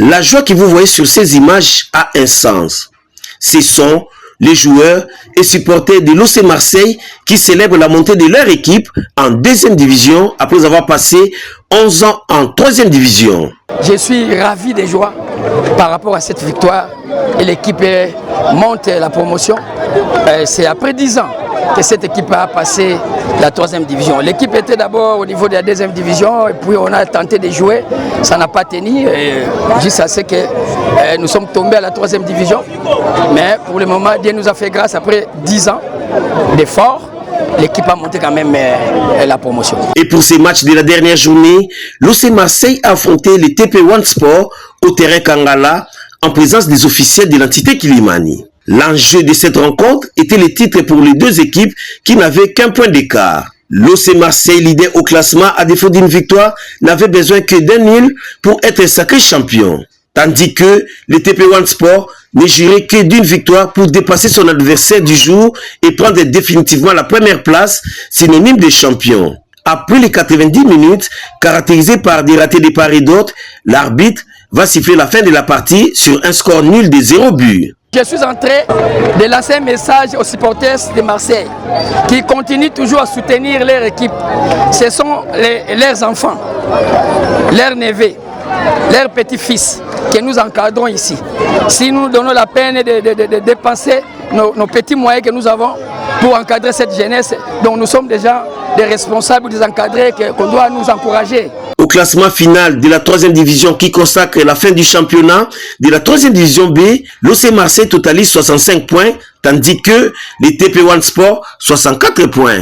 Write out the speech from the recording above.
La joie que vous voyez sur ces images a un sens. Ce sont les joueurs et supporters de l'OC Marseille qui célèbrent la montée de leur équipe en deuxième division après avoir passé 11 ans en troisième division. Je suis ravi de joie par rapport à cette victoire et l'équipe monte la promotion. C'est après 10 ans que cette équipe a passé la troisième division. L'équipe était d'abord au niveau de la deuxième division et puis on a tenté de jouer, ça n'a pas tenu. Juste à ce que nous sommes tombés à la troisième division. Mais pour le moment, Dieu nous a fait grâce après 10 ans d'efforts. L'équipe a monté quand même la promotion. Et pour ces matchs de la dernière journée, l'OC Marseille a affronté les TP One Sport au terrain Kangala en présence des officiels de l'entité Kilimani. L'enjeu de cette rencontre était le titre pour les deux équipes qui n'avaient qu'un point d'écart. L'OC Marseille, leader au classement à défaut d'une victoire, n'avait besoin que d'un nul pour être sacré champion. Tandis que le TP One Sport ne jurait que d'une victoire pour dépasser son adversaire du jour et prendre définitivement la première place, synonyme de champion. Après les 90 minutes, caractérisées par des ratés de part et d'autre, l'arbitre va siffler la fin de la partie sur un score nul de 0 but. Je suis en train de lancer un message aux supporters de Marseille qui continuent toujours à soutenir leur équipe. Ce sont leurs enfants, leurs neveux, leurs petits-fils que nous encadrons ici. Si nous donnons la peine de dépenser nos petits moyens que nous avons pour encadrer cette jeunesse, donc nous sommes déjà des responsables, des encadrés qu'on doit nous encourager. Au classement final de la troisième division qui consacre la fin du championnat de la troisième division B, l'OC Marseille totalise 65 points, tandis que les TP One Sport 64 points.